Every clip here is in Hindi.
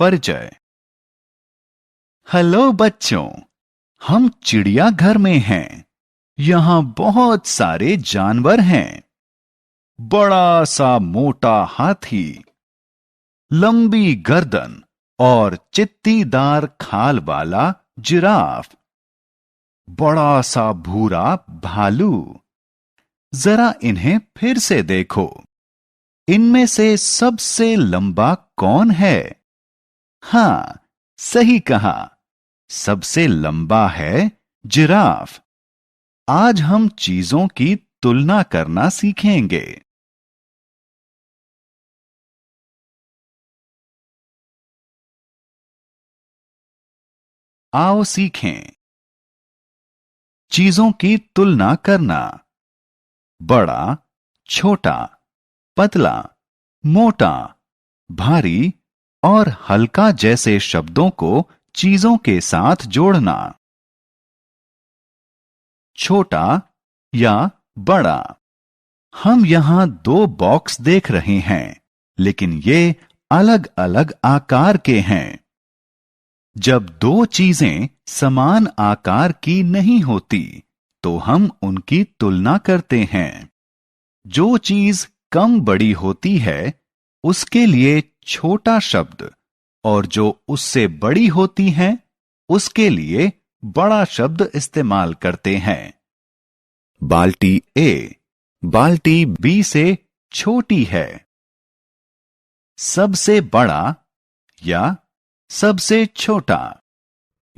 परिचय। हेलो बच्चों, हम चिड़ियाघर में हैं। यहाँ बहुत सारे जानवर हैं। बड़ा सा मोटा हाथी, लंबी गर्दन और चित्तीदार खाल वाला जिराफ, बड़ा सा भूरा भालू। जरा इन्हें फिर से देखो। इनमें से सबसे लंबा कौन है? हाँ, सही कहा, सबसे लंबा है जिराफ। आज हम चीजों की तुलना करना सीखेंगे। आओ सीखें। चीजों की तुलना करना। बड़ा, छोटा, पतला, मोटा, भारी और हल्का जैसे शब्दों को चीजों के साथ जोड़ना। छोटा या बड़ा। हम यहां दो बॉक्स देख रहे हैं, लेकिन ये अलग अलग आकार के हैं। जब दो चीजें समान आकार की नहीं होती, तो हम उनकी तुलना करते हैं। जो चीज कम बड़ी होती है, उसके लिए छोटा शब्द, और जो उससे बड़ी होती है, उसके लिए बड़ा शब्द इस्तेमाल करते हैं। बाल्टी ए बाल्टी बी से छोटी है। सबसे बड़ा या सबसे छोटा।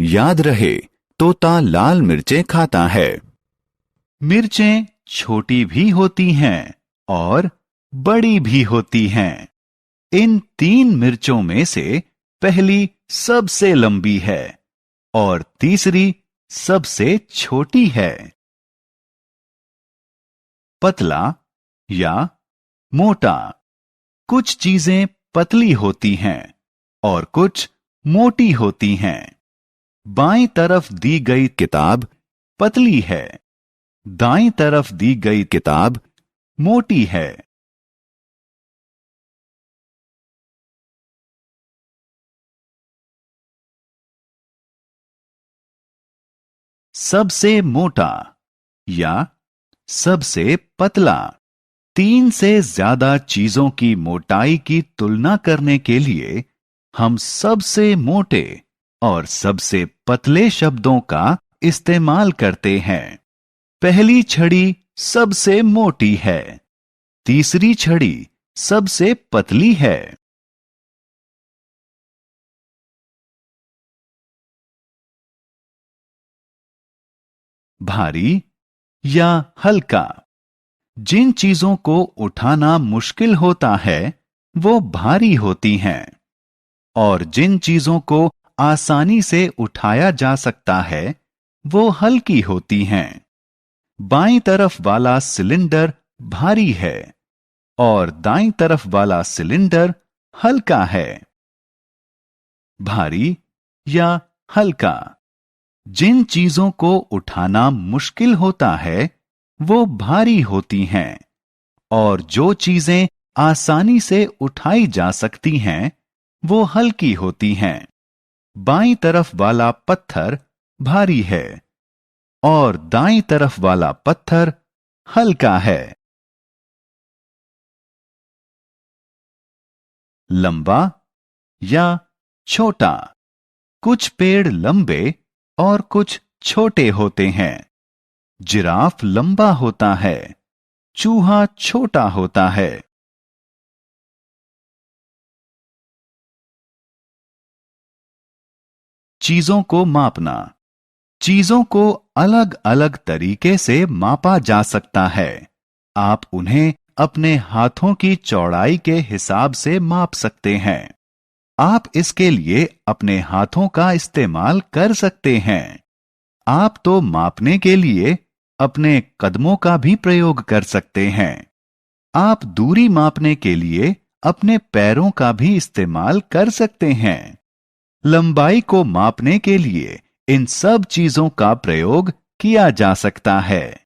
याद रहे, तोता लाल मिर्चें खाता है। मिर्चें छोटी भी होती हैं और बड़ी भी होती हैं। इन तीन मिर्चों में से पहली सबसे लंबी है और तीसरी सबसे छोटी है। पतला या मोटा। कुछ चीजें पतली होती हैं और कुछ मोटी होती हैं। बाईं तरफ दी गई किताब पतली है, दाईं तरफ दी गई किताब मोटी है। सबसे मोटा या सबसे पतला। तीन से ज्यादा चीजों की मोटाई की तुलना करने के लिए हम सबसे मोटे और सबसे पतले शब्दों का इस्तेमाल करते हैं। पहली छड़ी सबसे मोटी है, तीसरी छड़ी सबसे पतली है। भारी या हल्का। जिन चीजों को उठाना मुश्किल होता है, वो भारी होती हैं, और जिन चीजों को आसानी से उठाया जा सकता है, वो हल्की होती हैं। बाईं तरफ वाला सिलेंडर भारी है और दाईं तरफ वाला सिलेंडर हल्का है। भारी या हल्का। जिन चीजों को उठाना मुश्किल होता है, वो भारी होती हैं, और जो चीजें आसानी से उठाई जा सकती हैं, वो हल्की होती हैं। बाईं तरफ वाला पत्थर भारी है और दाईं तरफ वाला पत्थर हल्का है। लंबा या छोटा। कुछ पेड़ लंबे और कुछ छोटे होते हैं। जिराफ लंबा होता है, चूहा छोटा होता है। चीजों को मापना। चीजों को अलग अलग तरीके से मापा जा सकता है। आप उन्हें अपने हाथों की चौड़ाई के हिसाब से माप सकते हैं। आप इसके लिए अपने हाथों का इस्तेमाल कर सकते हैं। आप तो मापने के लिए अपने कदमों का भी प्रयोग कर सकते हैं। आप दूरी मापने के लिए अपने पैरों का भी इस्तेमाल कर सकते हैं। लंबाई को मापने के लिए इन सब चीजों का प्रयोग किया जा सकता है।